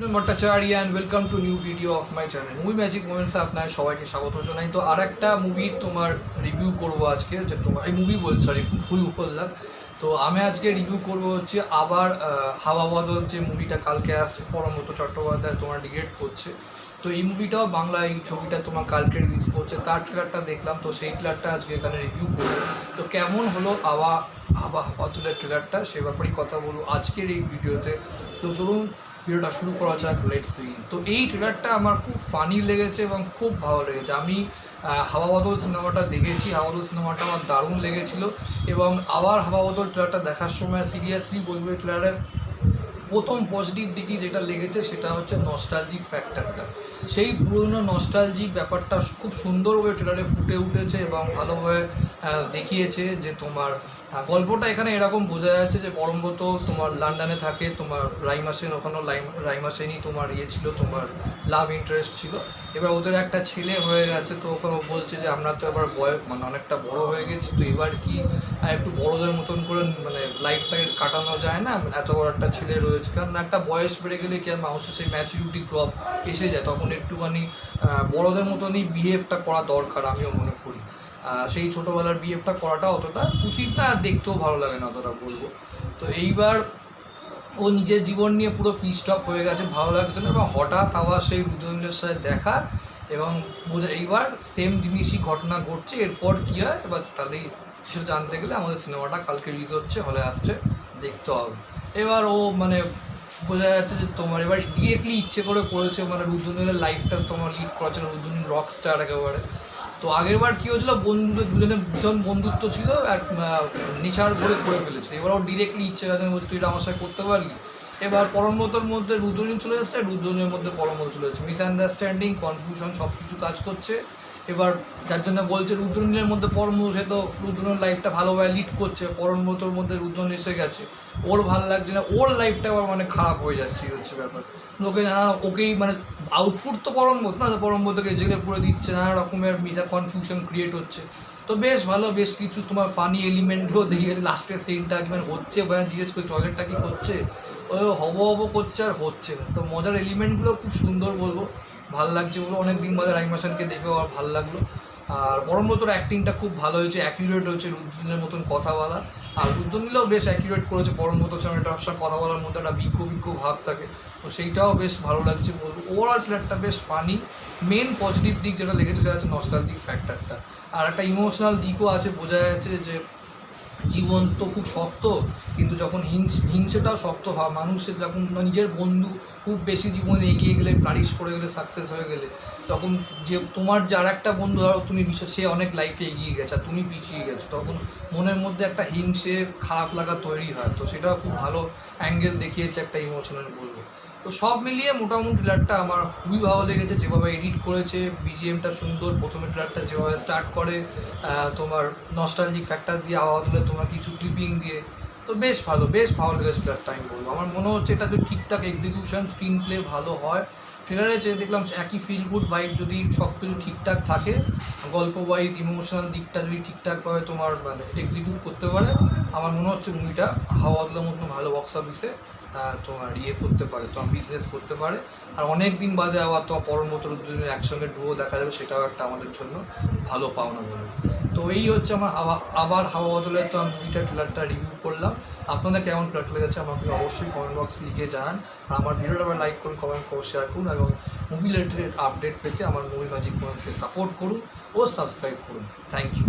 Sunil Bhattacharya and welcome to new video of my channel. Movie Magic Moments এ আপনাদের সবাইকে স্বাগত জানাই। তো আরেকটা মুভি তোমার রিভিউ করব আজকে, যে তোমার এই মুভি সরি ভুল বললাম। তো আমি আজকে রিভিউ করব হচ্ছে আবার হাওয়া বদল, যে মুভিটা কালকে আসছে, পরমব্রত চট্টোপাধ্যায় তোমার ডিরেক্ট করছে। তো এই মুভিটাও বাংলা, এই ছবিটা তোমার কালকে রিলিজ করছে, তার ট্রেলারটা দেখলাম। তো সেই ট্রেলারটা আজকে এখানে রিভিউ করবো। তো কেমন হলো হাওয়া বদলের ট্রেলারটা, সে ব্যাপারেই কথা বলবো আজকের এই ভিডিওতে। তো চলুন ভিডিওটা শুরু করা যাক, লেটস বিগিন। তো এই ট্রেলারটা আমার খুব ফানি লেগেছে এবং খুব ভালো লেগেছে। আমি হাওয়া বদল সিনেমাটা দেখেছি, হাওয়া বদল সিনেমাটা আমার দারুণ লেগেছিল। এবং আবার হাওয়া বদল ট্রেলারটা দেখার সময় সিরিয়াসলি বলবো, এই ট্রেলারের প্রথম পজিটিভ দিকই যেটা লেগেছে সেটা হচ্ছে নস্টালজিক ফ্যাক্টরটা। সেই পুরনো নস্টালজিক ব্যাপারটা খুব সুন্দরভাবে ট্রেলারে ফুটে উঠেছে এবং ভালোভাবে দেখিয়েছে। যে তোমার গল্পটা এখানে এরকম বোঝা যাচ্ছে যে পরমব্রত তোমার লন্ডনে থাকে, তোমার রাইমা সেন, ওখানেও রাইমা সেনই তোমার ছিল, তোমার লাভ ইন্টারেস্ট ছিল। এবার ওদের একটা ছেলে হয়ে গেছে। তো ওখানে বলছে যে আমরা তো এবার অনেকটা বড় হয়ে গেছি, তো এবার কি একটু বড়দের মতন করে লাইফটা কাটানো যায় না, এত বড় একটা ছেলে রয়েছে। কারণ একটা বয়স বেড়ে গেলে কি আর মানুষের সেই ম্যাচুরিটি ক্রপ এসে যায়, তখন একটুখানি বড়দের মতনই বিহেভটা করা দরকার, আমিও মনে করি। সেই ছোটোবেলার বিহেভটা করাটা অতটা উচিত না, দেখতেও ভালো লাগে না অতটা বলবো। তো এইবার ও নিজের জীবন নিয়ে পুরো পিস্ট অফ হয়ে গেছে, ভালো লাগছে না। এবং হঠাৎ আবার সেই রুদ্রনীলের সাথে দেখা, এবং এইবার সেম জিনিসই ঘটনা ঘটছে। এরপর কী হয় এবার তাহলেই কিছু জানতে গেলে আমাদের সিনেমাটা কালকে রিলিজ হচ্ছে, হলে আসছে, দেখতে হবে। এবার ও বোঝা যাচ্ছে যে তোমার এবার ডিরেক্টলি ইচ্ছে করে করেছে, রুদ্রনীলের লাইফটা তোমার লিড করাচ্ছে না। রুদ্রনীল রক স্টার একেবারে। তো আগেরবার কী হয়েছিল, দুজনের ভীষণ বন্ধুত্ব ছিল, এক নেশার করে ফেলেছিল। এবার ও ডিরেক্টলি ইচ্ছে গেছে বলছে তুই এটা আমার সাথে করতে পারবি। এবার পরমব্রতর মধ্যে রুদ্রনীল চলে আসছে, রুদ্রনীলের মধ্যে পরমব্রত চলে যাচ্ছে, মিসআন্ডারস্ট্যান্ডিং, কনফিউশন সব কিছু কাজ করছে। এবার যার জন্য বলছে রুদ্রনীলের মধ্যে পরমব্রত, সে তো রুদ্রনীলের লাইফটা ভালোভাবে লিড করছে, পরমব্রতর মধ্যে রুদ্রনীল এসে গেছে, ওর ভালো লাগছে না, ওর লাইফটা আবার খারাপ হয়ে যাচ্ছে, হচ্ছে ব্যাপার। লোকে নানা ওকেই আউটপুট তো পরমব্রত না, পরমব্রতকে জেলে পুরে দিচ্ছে, নানা রকমের কনফিউশন ক্রিয়েট হচ্ছে। তো বেশ ভালো, বেশ কিছু তোমার ফানি এলিমেন্টও দেখিয়ে লাস্টের সিনটা হচ্ছে, জিজ্ঞেস করে টয়লেটটা কি করছে, ওই হব করছে আর হচ্ছে না। তো মজার এলিমেন্টগুলো খুব সুন্দর বলবো, ভালো লাগছে বলবো। অনেক দিন বাদে রাইমা সেনকে দেখেও আর ভালো লাগলো। আর পরমব্রতর অ্যাক্টিংটা খুব ভালো হয়েছে, অ্যাকিউরেট হয়েছে, রুদ্রনীলের মতন কথা বলা। আর রুদ্রনীলও বেশ অ্যাকিউরেট করেছে পরমব্রতর সঙ্গে, একটা কথা বলার মধ্যে একটা বিজ্ঞ ভাব থাকে, তো সেইটাও বেশ ভালো লাগছে বলবো। ওভারঅল ট্রেলারটা বেশ ফানি। মেন পজিটিভ দিক যেটা লেগেছে সেটা হচ্ছে নস্টালজিক ফ্যাক্টরটা। আর একটা ইমোশনাল দিকও আছে, বোঝা যাচ্ছে যে জীবন তো খুব শক্ত, কিন্তু যখন হিংসেটাও শক্ত হয় মানুষের, যখন নিজের বন্ধু খুব বেশি জীবনে এগিয়ে গেলে, ফ্লারিশ করে গেলে, সাকসেস হয়ে গেলে, তখন যে তোমার যার একটা বন্ধু ধরো তুমি সে অনেক লাইফে এগিয়ে গেছে আর তুমি পিছিয়ে গেছো, তখন মনের মধ্যে একটা হিংসে খারাপ লাগা তৈরি হয়। তো সেটাও খুব ভালো অ্যাঙ্গেল দেখিয়েছে, একটা ইমোশনাল বলবো। তো সব মিলিয়ে মোটামুটি ট্রেলারটা আমার খুবই ভালো লেগেছে, যেভাবে এডিট করেছে, বিজিএমটা সুন্দর, প্রথমে ট্রেলারটা যেভাবে স্টার্ট করে তোমার নস্টালজিক ফ্যাক্টর দিয়ে, আওয়াজ হলে তোমার কিছু ক্লিপিং দিয়ে, তো বেশ ভালো লেগেছে ট্রেলারটা আমি বলবো। আমার মনে হচ্ছে এটা যদি ঠিকঠাক এক্সিকিউশন, স্ক্রিন প্লে ভালো হয়, ট্রেলারে যে দেখলাম একই ফিল গুড ভাইব যদি সব কিছু ঠিকঠাক থাকে, গল্প ওয়াইজ ইমোশনাল দিকটা যদি ঠিকঠাকভাবে তোমার এক্সিকিউট করতে পারে, আমার মনে হচ্ছে মুভিটা হাওয়া বদলের মতন ভালো বক্স অফিসে তোমার করতে পারে, তোমার বিজনেস করতে পারে। আর অনেক দিন বাদে আবার তোমার পরমব্রত রুদ্রনীল একসঙ্গে ডুও দেখা যাবে, সেটাও একটা আমাদের জন্য ভালো পাওনা বলবো। তো এই হচ্ছে আমার আবার হাওয়া বদলের তো মুভিটা ট্রেলারটা রিভিউ করলাম। আপনাদের কেমন ট্রেলার লেগেছে আমাকে অবশ্যই কমেন্ট বক্সে লিখে জানান। আর আমার ভিডিওটা আবার লাইক করুন, কমেন্ট করুন, শেয়ার করুন, এবং মুভি রিলেটেড আপডেট পেতে আমার মুভি ম্যাজিক চ্যানেলকে সাপোর্ট করুন ও সাবস্ক্রাইব করুন। Thank you.